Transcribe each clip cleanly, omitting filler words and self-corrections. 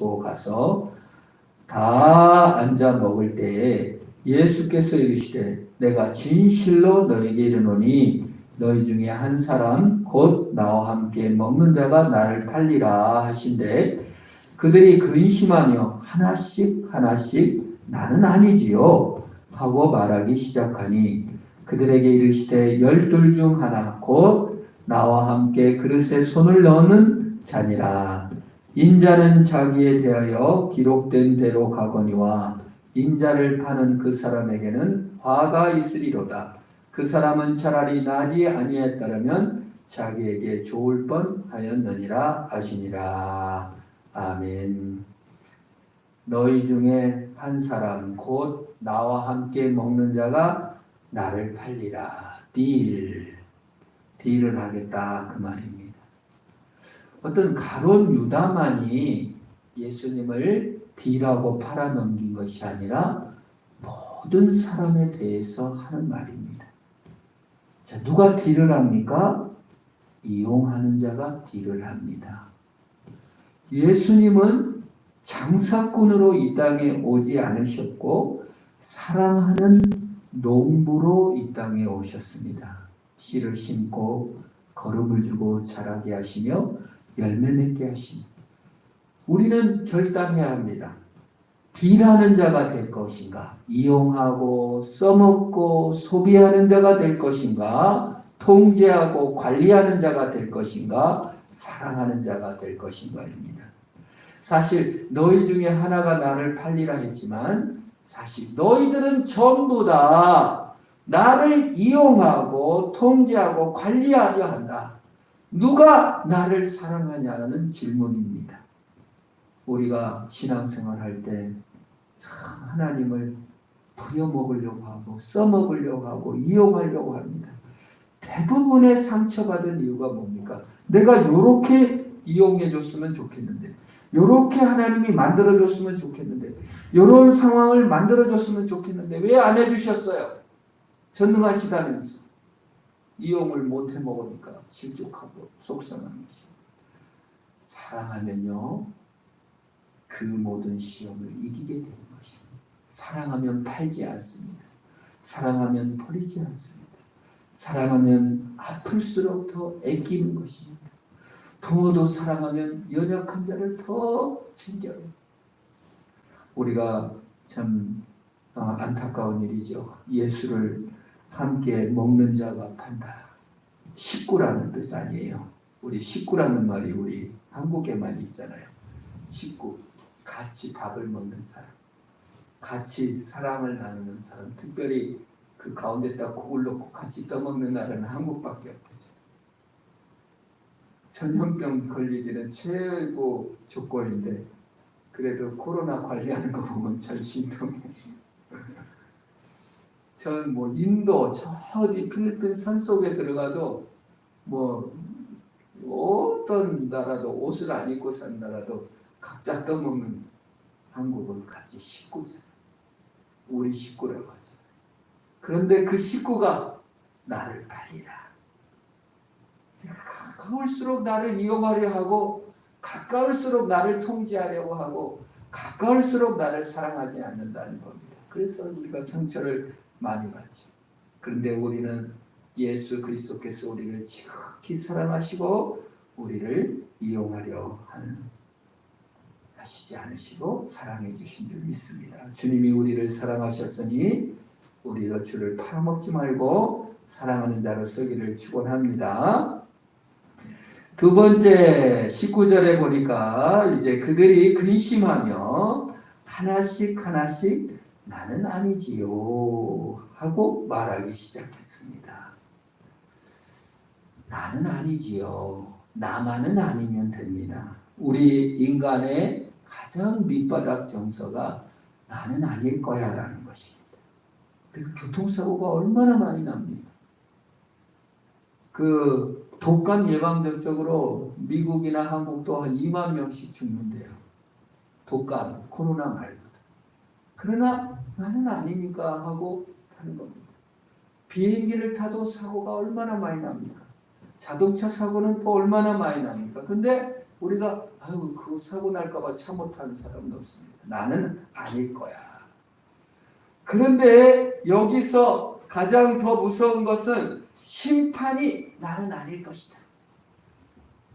가지고 가서 다 앉아 먹을 때에 예수께서 이르시되 내가 진실로 너에게 이르노니 너희 중에 한 사람 곧 나와 함께 먹는 자가 나를 팔리라 하신대 그들이 근심하며 하나씩 나는 아니지요 하고 말하기 시작하니 그들에게 이르시되 12 중 하나 곧 나와 함께 그릇에 손을 넣는 자니라. 인자는 자기에 대하여 기록된 대로 가거니와 인자를 파는 그 사람에게는 화가 있으리로다. 그 사람은 차라리 나지 아니했더라면 자기에게 좋을 뻔하였느니라 하시니라. 아멘. 너희 중에 한 사람 곧 나와 함께 먹는 자가 나를 팔리라. 딜을 하겠다 그 말입니다. 어떤 가론 유다만이 예수님을 딜하고 팔아넘긴 것이 아니라 모든 사람에 대해서 하는 말입니다. 자, 누가 딜을 합니까? 이용하는 자가 딜을 합니다. 예수님은 장사꾼으로 이 땅에 오지 않으셨고 사랑하는 농부로 이 땅에 오셨습니다. 씨를 심고 거름을 주고 자라게 하시며 열매 맺게 하시니 우리는 결단해야 합니다. 딜하는 자가 될 것인가? 이용하고 써먹고 소비하는 자가 될 것인가? 통제하고 관리하는 자가 될 것인가? 사랑하는 자가 될 것인가입니다. 사실 너희 중에 하나가 나를 팔리라 했지만 사실 너희들은 전부 다 나를 이용하고 통제하고 관리하려 한다. 누가 나를 사랑하냐는 질문입니다. 우리가 신앙생활 할 때 참 하나님을 부려먹으려고 하고 써먹으려고 하고 이용하려고 합니다. 대부분의 상처받은 이유가 뭡니까? 내가 이렇게 이용해줬으면 좋겠는데 이렇게 하나님이 만들어줬으면 좋겠는데 이런 상황을 만들어줬으면 좋겠는데 왜 안 해주셨어요? 전능하시다면서 이용을 못해 먹으니까 실족하고 속상한 것입니다. 사랑하면요 그 모든 시험을 이기게 되는 것입니다. 사랑하면 팔지 않습니다. 사랑하면 버리지 않습니다. 사랑하면 아플수록 더 애끼는 것입니다. 부모도 사랑하면 연약한 자를 더 챙겨요. 우리가 참 안타까운 일이죠. 예수를 함께 먹는 자가 판다. 식구라는 뜻 아니에요. 우리 식구라는 말이 우리 한국에만 있잖아요. 식구, 같이 밥을 먹는 사람, 같이 사랑을 나누는 사람, 특별히 그 가운데다 국을 넣고 같이 떠먹는 나라는 한국밖에 없겠죠. 전염병 걸리기는 최고 조건인데 그래도 코로나 관리하는 거 보면 참心痛해요. 전 뭐 인도 저 어디 필리핀 산속에 들어가도 뭐 어떤 나라도 옷을 안 입고 산 나라도 각자 떠먹는 한국은 같이 식구잖아요. 우리 식구라고 하죠. 그런데 그 식구가 나를 팔리라. 가까울수록 나를 이용하려 하고 가까울수록 나를 통제하려고 하고 가까울수록 나를 사랑하지 않는다는 겁니다. 그래서 우리가 상처를 많이 받죠. 그런데 우리는 예수 그리스도께서 우리를 지극히 사랑하시고 우리를 이용하려 하시지 않으시고 사랑해 주신 줄 믿습니다. 주님이 우리를 사랑하셨으니 우리도 주를 팔아먹지 말고 사랑하는 자로 서기를 축원합니다. 두 번째 19절에 보니까 이제 그들이 근심하며 하나씩 나는 아니지요 하고 말하기 시작했습니다. 나는 아니지요. 나만은 아니면 됩니다. 우리 인간의 가장 밑바닥 정서가 나는 아닐 거야 라는 것입니다. 그 교통사고가 얼마나 많이 납니까? 그 독감 예방접종으로 미국이나 한국도 한 2만 명씩 죽는데요. 독감, 코로나 말고도. 그러나 나는 아니니까 하고 하는 겁니다. 비행기를 타도 사고가 얼마나 많이 납니까? 자동차 사고는 또 얼마나 많이 납니까? 근데 우리가 아유, 그거 사고 날까봐 차 못하는 사람은 없습니다. 나는 아닐 거야. 그런데 여기서 가장 더 무서운 것은 심판이 나는 아닐 것이다.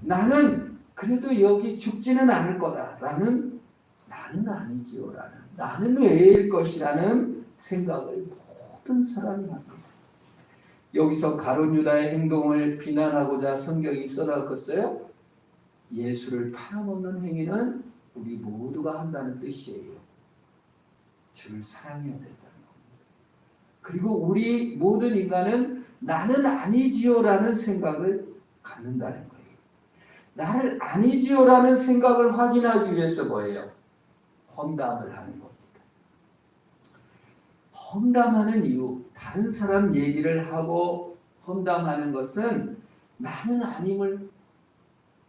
나는 그래도 여기 죽지는 않을 거다라는, 나는 아니지요 라는, 나는 왜일 것이라는 생각을 모든 사람이 합니다. 여기서 가룟 유다의 행동을 비난하고자 성경이 써놨겠어요? 예수를 팔아먹는 행위는 우리 모두가 한다는 뜻이에요. 주를 사랑해야 된다는 겁니다. 그리고 우리 모든 인간은 나는 아니지요 라는 생각을 갖는다는 거예요. 나를 아니지요 라는 생각을 확인하기 위해서 뭐예요? 험담을 하는 겁니다. 험담하는 이유, 다른 사람 얘기를 하고 험담하는 것은 나는 아님을,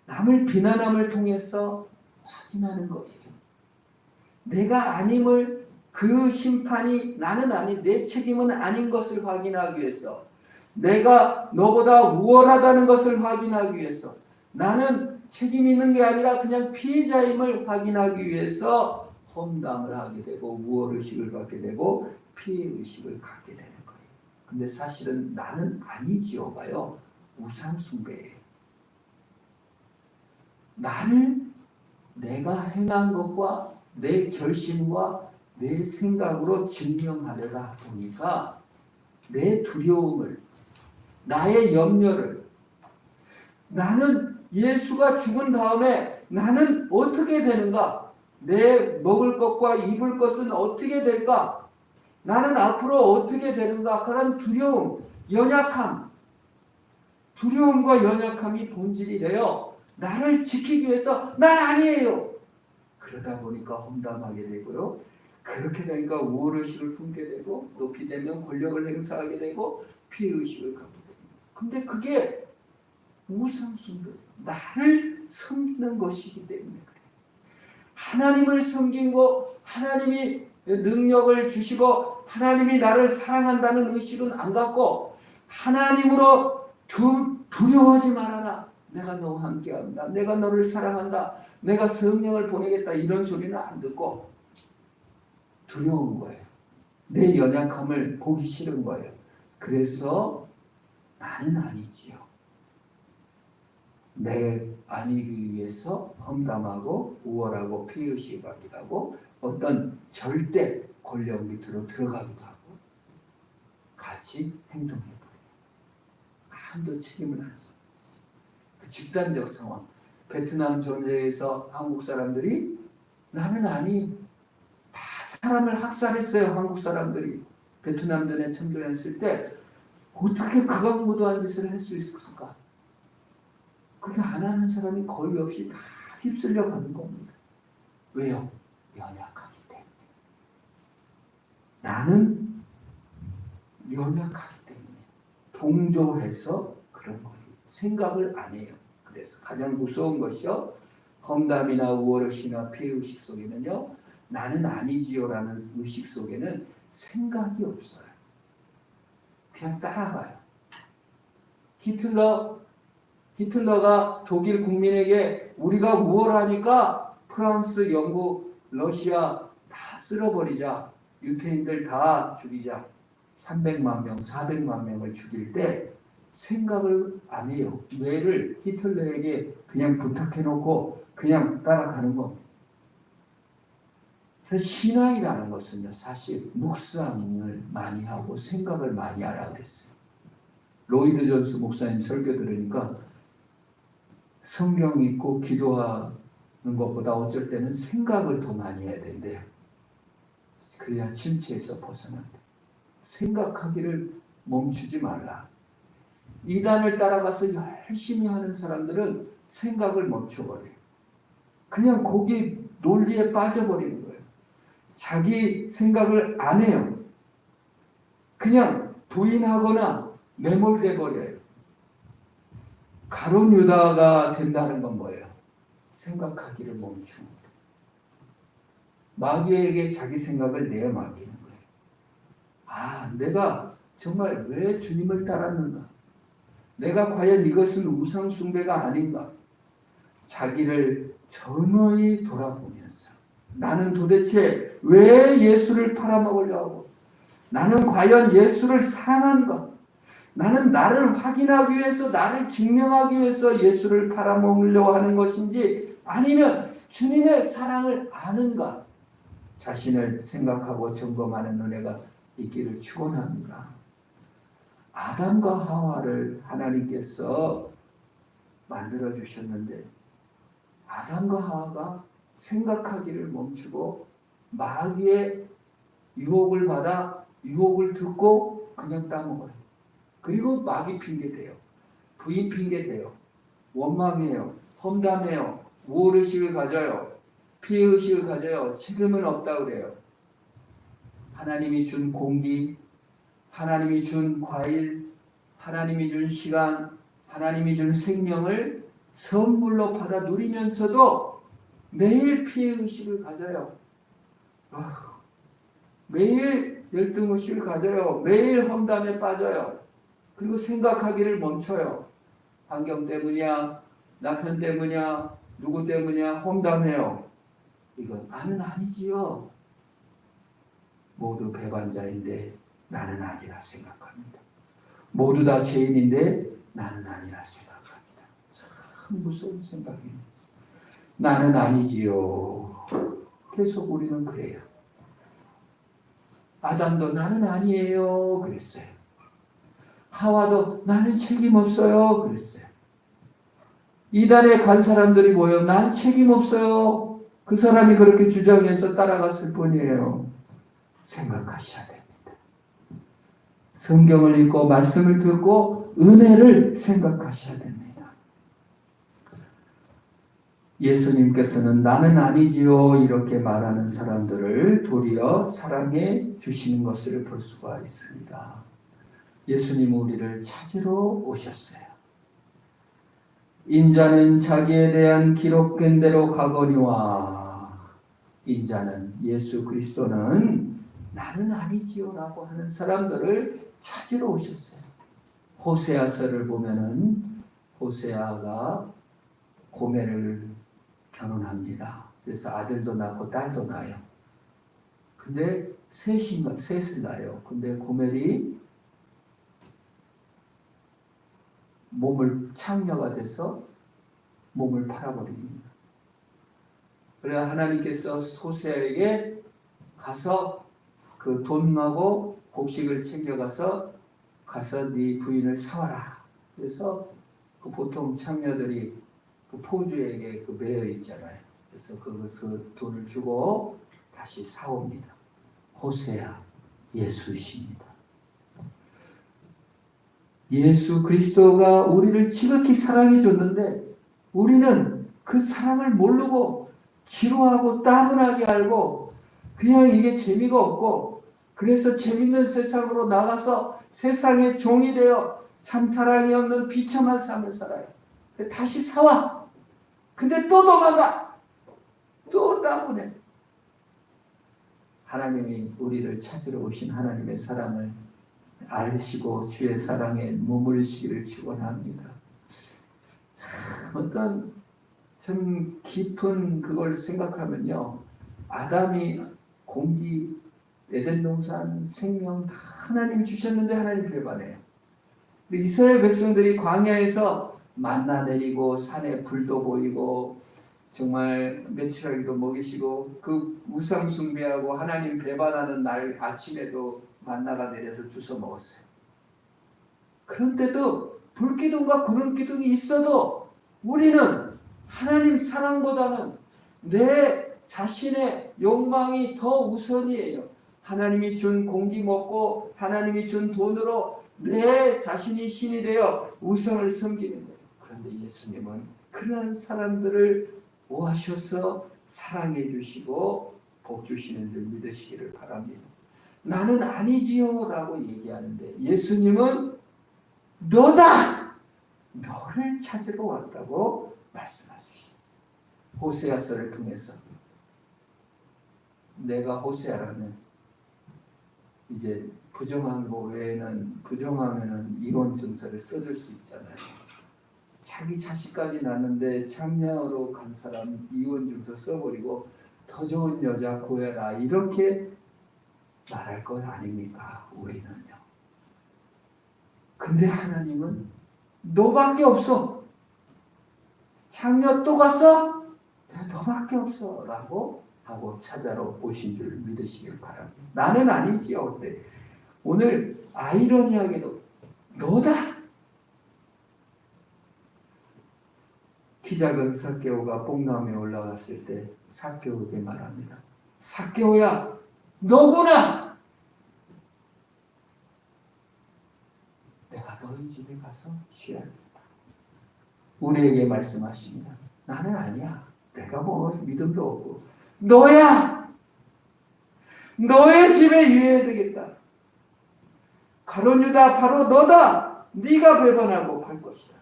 남을 비난함을 통해서 확인하는 거예요. 내가 아님을, 그 심판이 나는 아닌, 내 책임은 아닌 것을 확인하기 위해서, 내가 너보다 우월하다는 것을 확인하기 위해서, 나는 책임 있는 게 아니라 그냥 피해자임을 확인하기 위해서 험담을 하게 되고 우월의식을 갖게 되고 피해의식을 갖게 되는 거예요. 근데 사실은 나는 아니지요가요, 우상숭배예요. 나를 내가 행한 것과 내 결심과 내 생각으로 증명하려다 보니까 내 두려움을, 나의 염려를, 나는 예수가 죽은 다음에 나는 어떻게 되는가? 내 먹을 것과 입을 것은 어떻게 될까? 나는 앞으로 어떻게 되는가? 그런 두려움, 연약함, 두려움과 연약함이 본질이 되어 나를 지키기 위해서 난 아니에요. 그러다 보니까 험담하게 되고요. 그렇게 되니까 우월의식을 품게 되고, 높이 되면 권력을 행사하게 되고 피해의식을 갖게 됩니다. 근데 그게 우상숭배, 나를 섬기는 것이기 때문에 그래요. 하나님을 섬기고 하나님이 능력을 주시고 하나님이 나를 사랑한다는 의식은 안 갖고, 하나님으로 두려워하지 말아라, 내가 너와 함께한다, 내가 너를 사랑한다, 내가 성령을 보내겠다, 이런 소리는 안 듣고 두려운 거예요. 내 연약함을 보기 싫은 거예요. 그래서 나는 아니지요. 내 아니기 위해서 험담하고 우월하고 피해의식을 갖기도 하고 어떤 절대 권력 밑으로 들어가기도 하고 같이 행동해버려요. 아무도 책임을 안 져요. 그 집단적 상황, 베트남 전쟁에서 한국 사람들이 나는 아니, 다 사람을 학살했어요. 한국 사람들이 베트남전에 참전했을 때 어떻게 그 강무도한 짓을 할 수 있었을까? 그렇게 안 하는 사람이 거의 없이 다 휩쓸려 가는 겁니다. 왜요? 연약하기 때문에. 나는 연약하기 때문에 동조해서 그런 거예요. 생각을 안 해요. 그래서 가장 무서운 것이요, 험담이나 우월의식이나 피해의식 속에는요, 나는 아니지요라는 의식 속에는 생각이 없어요. 그냥 따라가요. 히틀러가 독일 국민에게 우리가 우월하니까 프랑스, 영국, 러시아 다 쓸어버리자, 유태인들 다 죽이자, 300만 명, 400만 명을 죽일 때 생각을 안 해요. 뇌를 히틀러에게 그냥 부탁해놓고 그냥 따라가는 겁니다. 그래서 신앙이라는 것은요, 사실 묵상을 많이 하고 생각을 많이 하라 그랬어요. 로이드 존스 목사님 설교 들으니까 성경 읽고 기도하는 것보다 어쩔 때는 생각을 더 많이 해야 된대요. 그래야 침체에서 벗어난다. 생각하기를 멈추지 말라. 이단을 따라가서 열심히 하는 사람들은 생각을 멈춰버려요. 그냥 거기 논리에 빠져버리는 거예요. 자기 생각을 안 해요. 그냥 부인하거나 매몰돼 버려요. 가룟 유다가 된다는 건 뭐예요? 생각하기를 멈추는 거예요. 마귀에게 자기 생각을 내어맡기는 거예요. 아, 내가 정말 왜 주님을 따랐는가? 내가 과연 이것은 우상 숭배가 아닌가? 자기를 전어히 돌아보면서 나는 도대체 왜 예수를 팔아먹으려 하고, 나는 과연 예수를 사랑한가, 나는 나를 확인하기 위해서, 나를 증명하기 위해서 예수를 팔아먹으려고 하는 것인지, 아니면 주님의 사랑을 아는가, 자신을 생각하고 점검하는 은혜가 있기를 축원합니다. 아담과 하와를 하나님께서 만들어 주셨는데 아담과 하와가 생각하기를 멈추고 마귀의 유혹을 받아 유혹을 듣고 그냥 따먹어요. 그리고 마귀 핑계대요. 부인 핑계대요. 원망해요. 험담해요. 우월의식을 가져요. 피해의식을 가져요. 책임은 없다 그래요. 하나님이 준 공기, 하나님이 준 과일, 하나님이 준 시간, 하나님이 준 생명을 선물로 받아 누리면서도 매일 피해의식을 가져요. 매일 열등의식을 가져요. 매일 험담에 빠져요. 그리고 생각하기를 멈춰요. 환경 때문이야, 남편 때문이야, 누구 때문이야, 험담해요. 이건 나는 아니지요. 모두 배반자인데 나는 아니라 생각합니다. 모두 다 죄인인데 나는 아니라 생각합니다. 참 무서운 생각입니다. 나는 아니지요. 계속 우리는 그래요. 아담도 나는 아니에요 그랬어요. 하와도 나는 책임 없어요 그랬어요. 이단에 간 사람들이 모여 난 책임 없어요. 그 사람이 그렇게 주장해서 따라갔을 뿐이에요. 생각하셔야 됩니다. 성경을 읽고 말씀을 듣고 은혜를 생각하셔야 됩니다. 예수님께서는 나는 아니지요 이렇게 말하는 사람들을 도리어 사랑해 주시는 것을 볼 수가 있습니다. 예수님은 우리를 찾으러 오셨어요. 인자는 자기에 대한 기록된 대로 가거니와, 인자는 예수 그리스도는 나는 아니지요 라고 하는 사람들을 찾으러 오셨어요. 호세아서를 보면은 호세아가 고멜을 결혼합니다. 그래서 아들도 낳고 딸도 낳아요. 근데 셋을 낳아요. 근데 고멜이 몸을 창녀가 돼서 몸을 팔아버립니다. 그래야 하나님께서 호세아에게 가서 그 돈하고 곡식을 챙겨가서 가서 네 부인을 사와라. 그래서 그 보통 창녀들이 그 포주에게 그 매여 있잖아요. 그래서 그 돈을 주고 다시 사옵니다. 호세아 예수이십니다. 예수 그리스도가 우리를 지극히 사랑해 줬는데 우리는 그 사랑을 모르고 지루하고 따분하게 알고 그냥 이게 재미가 없고, 그래서 재밌는 세상으로 나가서 세상의 종이 되어 참 사랑이 없는 비참한 삶을 살아요. 다시 사와. 근데 또 도망가. 또 따분해. 하나님이 우리를 찾으러 오신 하나님의 사랑을 알시고 주의 사랑에 머무르시기를 축원합니다. 어떤 참 깊은 그걸 생각하면요, 아담이 공기, 에덴 동산, 생명 다 하나님이 주셨는데 하나님 배반해요. 이스라엘 백성들이 광야에서 만나 내리고 산에 불도 보이고 정말 메추라기도 먹이시고 그 우상 숭배하고 하나님 배반하는 날 아침에도 만나가 내려서 주워 먹었어요. 그런데도 불기둥과 구름기둥이 있어도 우리는 하나님 사랑보다는 내 자신의 욕망이 더 우선이에요. 하나님이 준 공기 먹고 하나님이 준 돈으로 내 자신이 신이 되어 우상을 섬기는 거예요. 그런데 예수님은 그러한 사람들을 오하셔서 사랑해 주시고 복 주시는 줄 믿으시기를 바랍니다. 나는 아니지요 라고 얘기하는데 예수님은 너다! 너를 찾으러 왔다고 말씀하시죠. 호세아서를 통해서 내가 호세아라면 이제 부정한 거 외에는, 부정하면은 이론 증서를 써줄 수 있잖아요. 자기 자식까지 낳는데 장녀로 간 사람 이혼 증서 써버리고 더 좋은 여자 구해라 이렇게 말할 것 아닙니까? 우리는요. 근데 하나님은 너밖에 없어. 장녀 또 갔어? 너밖에 없어 라고 하고 찾아러 오신 줄 믿으시길 바랍니다. 나는 아니지요. 근데 오늘 아이러니하게도 너다. 키 작은 삭개오가 뽕나무에 올라갔을 때 삭개오에게 말합니다. 삭개오야, 너구나. 내가 너희 집에 가서 쉬어야겠다. 우리에게 말씀하십니다. 나는 아니야. 내가 뭐 믿음도 없고 너야. 너의 집에 유해야 되겠다. 가룟 유다 바로 너다. 네가 배반하고 갈 것이다.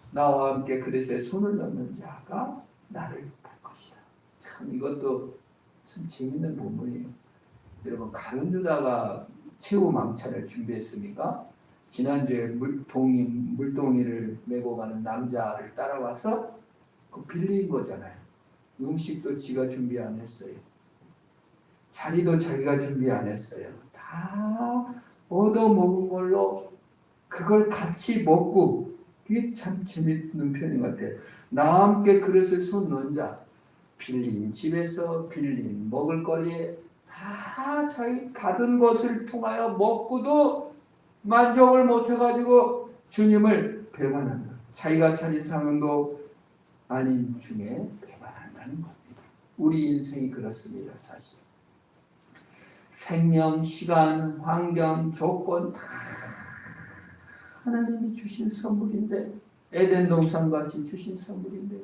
나와 함께 그릇에 손을 넣는 자가 나를 볼 것이다. 참 이것도 참 재밌는 본문이에요. 여러분 가룟 유다가 최후 망차를 준비했습니까? 지난주에 물동이를 메고 가는 남자를 따라와서 그 빌린 거잖아요. 음식도 지가 준비 안 했어요. 자리도 자기가 준비 안 했어요. 다 얻어먹은 걸로 그걸 같이 먹고 이게 참 재밌는 표현 같아요. 나와 함께 그릇에 손 넣은 자 빌린 집에서 빌린 먹을거리에 다 자기 받은 것을 통하여 먹고도 만족을 못해가지고 주님을 배반한다. 자기가 차린 상도 아닌 중에 배반한다는 겁니다. 우리 인생이 그렇습니다. 사실 생명, 시간, 환경, 조건 다 하나님이 주신 선물인데 에덴 동산같이 주신 선물인데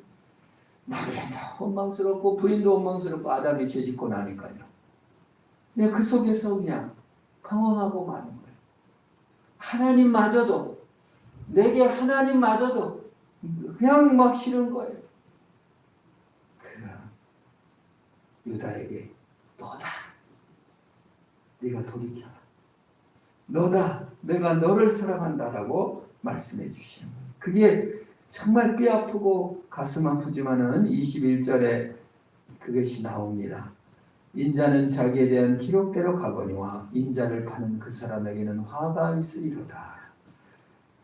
남편도 원망스럽고 부인도 원망스럽고 아담이 죄짓고 나니까요. 그냥 그 속에서 그냥 방황하고 마는 거예요. 하나님마저도 내게 하나님마저도 그냥 막 싫은 거예요. 그러나 유다에게 너다. 네가 돌이켜라. 너다. 내가 너를 사랑한다라고 말씀해 주시는 거예요. 그게 정말 뼈 아프고 가슴 아프지만은 21절에 그것이 나옵니다. 인자는 자기에 대한 기록대로 가거니와 인자를 파는 그 사람에게는 화가 있으리로다.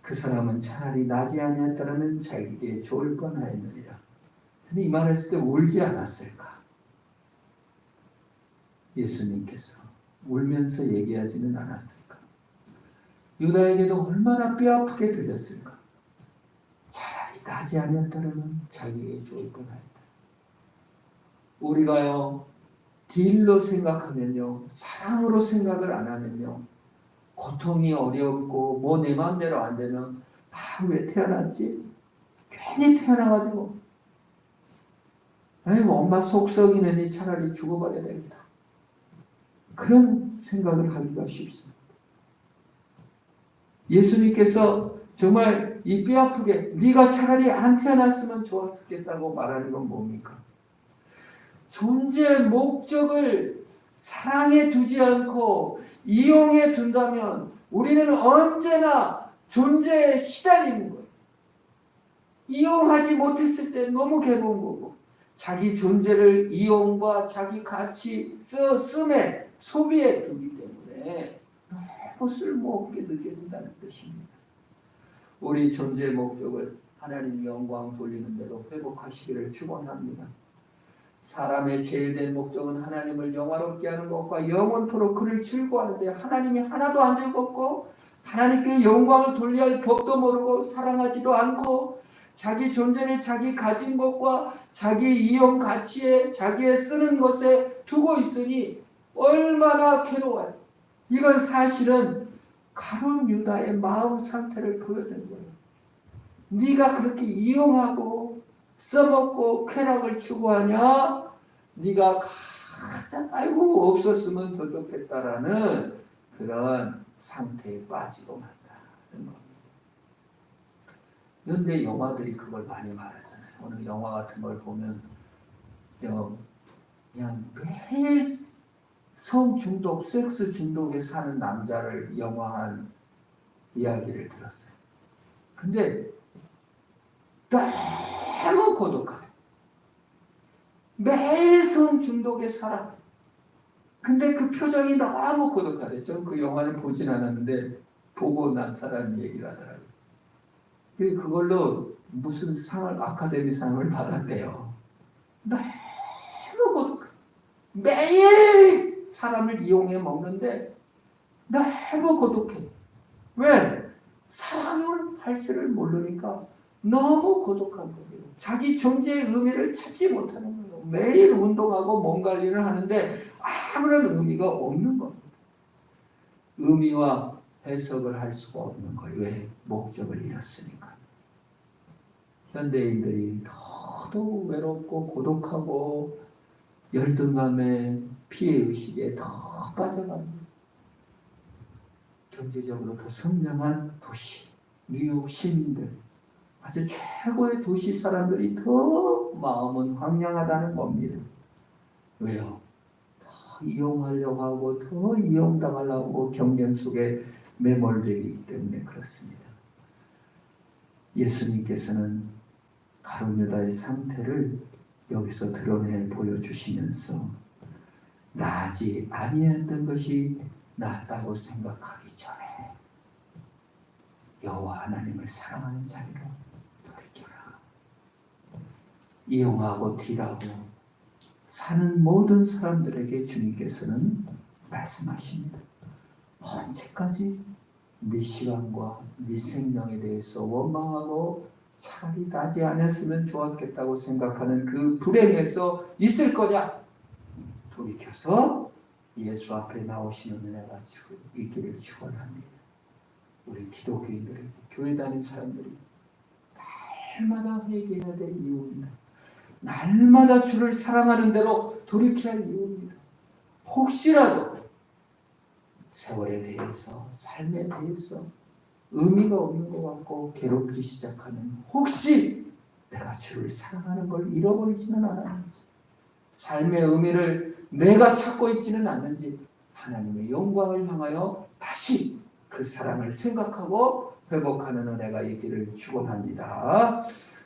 그 사람은 차라리 나지 아니었더라면 자기에게 좋을 뻔하였느니라. 근데 이 말했을 때 울지 않았을까? 예수님께서 울면서 얘기하지는 않았을까? 유다에게도 얼마나 뼈아프게 들렸을까? 차라리 나지 아니었더라면 자기에게 좋을 뻔하였다. 우리가요 딜로 생각하면요 사랑으로 생각을 안 하면요 고통이 어렵고 뭐 내 마음대로 안 되면 왜 태어났지? 괜히 태어나가지고 아이고 엄마 속 썩이느니 차라리 죽어버려야 되겠다. 그런 생각을 하기가 쉽습니다. 예수님께서 정말 이 뼈아프게 네가 차라리 안 태어났으면 좋았겠다고 말하는 건 뭡니까? 존재의 목적을 사랑에 두지 않고 이용해 둔다면 우리는 언제나 존재에 시달리는 거예요. 이용하지 못했을 때 너무 괴로운 거고 자기 존재를 이용과 자기 가치 씀에 소비해 두기 때문에 너무 쓸모없게 느껴진다는 뜻입니다. 우리 존재의 목적을 하나님 영광 돌리는 대로 회복하시기를 축원합니다. 사람의 제일 된 목적은 하나님을 영화롭게 하는 것과 영원토록 그를 즐거워하는데 하나님이 하나도 안 즐겁고 하나님께 영광을 돌려야 할 법도 모르고 사랑하지도 않고 자기 존재를 자기 가진 것과 자기 이용 가치에 자기의 쓰는 것에 두고 있으니 얼마나 괴로워요. 이건 사실은 가룟 유다의 마음 상태를 보여주는 거예요. 네가 그렇게 이용하고 써먹고 쾌락을 추구하냐? 네가 가장 아이고 없었으면 더 좋겠다라는 그런 상태에 빠지고 만다는 겁니다. 현대 영화들이 그걸 많이 말하잖아요. 어느 영화 같은 걸 보면 그냥 매일 성 중독, 섹스 중독에 사는 남자를 영화한 이야기를 들었어요. 근데 너무 고독하다. 매일 성 중독에 살아. 근데 그 표정이 너무 고독하대. 저는 그 영화를 보진 않았는데 보고 난 사람 얘기를 하더라고요. 그걸로 무슨 상을, 아카데미 상을 받았대요. 너무 고독해. 매일 사람을 이용해 먹는데 너무 고독해. 왜? 사랑을 할 줄을 모르니까 너무 고독한 거예요. 자기 존재의 의미를 찾지 못하는 거예요. 매일 운동하고 몸 관리를 하는데 아무런 의미가 없는 겁니다. 의미와 해석을 할 수가 없는 거예요. 왜? 목적을 잃었으니까. 현대인들이 너도 외롭고 고독하고 열등감에 피해의식에 더 빠져갑니다. 경제적으로 더 선명한 도시, 뉴욕 시민들, 아주 최고의 도시 사람들이 더 마음은 황량하다는 겁니다. 왜요? 더 이용하려고 하고 더 이용당하려고 하고 경쟁 속에 매몰되기 때문에 그렇습니다. 예수님께서는 가룟유다의 상태를 여기서 드러내 보여주시면서 나지 아니했던 것이 낫다고 생각하기 전에 여호와 하나님을 사랑하는 자리로 돌이켜라. 이용하고 딜하고 사는 모든 사람들에게 주님께서는 말씀하십니다. 언제까지 네 시간과 네 생명에 대해서 원망하고 차라리 나지 않았으면 좋았겠다고 생각하는 그 불행에서 있을 거냐? 돌이켜서 예수 앞에 나오시는 은혜가 있기를 축원합니다. 우리 기독교인들에게, 교회 다니는 사람들이 날마다 회개해야 될 이유입니다. 날마다 주를 사랑하는 대로 돌이켜야 할 이유입니다. 혹시라도 세월에 대해서, 삶에 대해서 의미가 없는 것 같고 괴롭기 시작하면 혹시 내가 주를 사랑하는 걸 잃어버리지는 않았는지, 삶의 의미를 내가 찾고 있지는 않는지 하나님의 영광을 향하여 다시 그 사랑을 생각하고 회복하는 은혜가 있기를 축원합니다.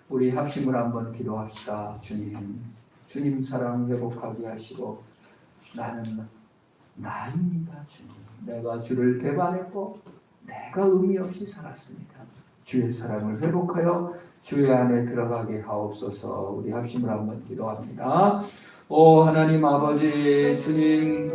우리 합심을 한번 기도합시다. 주님 사랑 회복하게 하시고 나는 나입니다. 주님, 내가 주를 배반했고 내가 의미 없이 살았습니다. 주의 사랑을 회복하여 주의 안에 들어가게 하옵소서. 우리 합심을 한번 기도합니다. 오 하나님 아버지, 주님,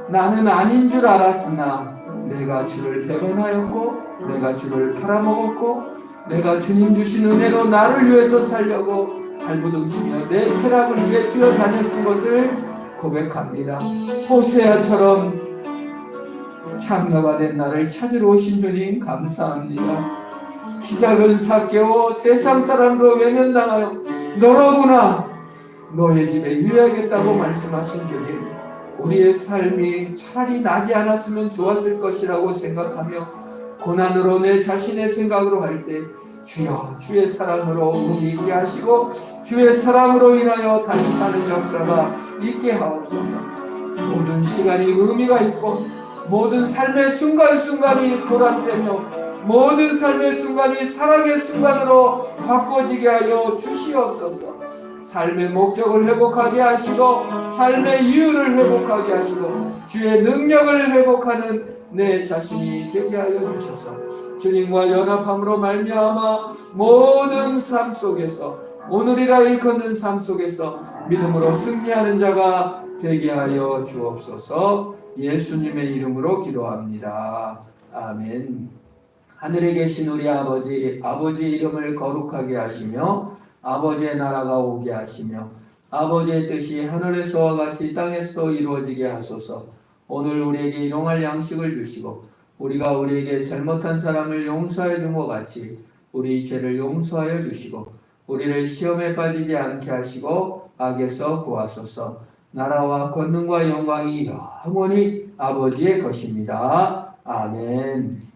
나는 아닌 줄 알았으나 내가 주를 배반하였고 내가 주를 팔아먹었고 내가 주님 주신 은혜로 나를 위해서 살려고 발부둥치며 내 쾌락을 위해 뛰어다녔은 것을 고백합니다. 호세아처럼 창녀가 된 나를 찾으러 오신 주님 감사합니다. 키 작은 삭개오 세상 사람으로 외면당하여 너로구나 너의 집에 유의하겠다고 말씀하신 주님, 우리의 삶이 차라리 나지 않았으면 좋았을 것이라고 생각하며 고난으로 내 자신의 생각으로 할 때 주여 주의 사랑으로 의미 있게 하시고 주의 사랑으로 인하여 다시 사는 역사가 있게 하옵소서. 모든 시간이 의미가 있고 모든 삶의 순간순간이 보람되며 모든 삶의 순간이 사랑의 순간으로 바꿔지게 하여 주시옵소서. 삶의 목적을 회복하게 하시고 삶의 이유를 회복하게 하시고 주의 능력을 회복하는 내 자신이 되게 하여 주셔서 주님과 연합함으로 말미암아 모든 삶 속에서 오늘이라 일컫는 삶 속에서 믿음으로 승리하는 자가 되게 하여 주옵소서. 예수님의 이름으로 기도합니다. 아멘. 하늘에 계신 우리 아버지, 아버지 이름을 거룩하게 하시며 아버지의 나라가 오게 하시며 아버지의 뜻이 하늘에서와 같이 땅에서도 이루어지게 하소서. 오늘 우리에게 일용할 양식을 주시고 우리가 우리에게 잘못한 사람을 용서해 준 것 같이 우리 죄를 용서하여 주시고 우리를 시험에 빠지지 않게 하시고 악에서 구하소서. 나라와 권능과 영광이 영원히 아버지의 것입니다. 아멘.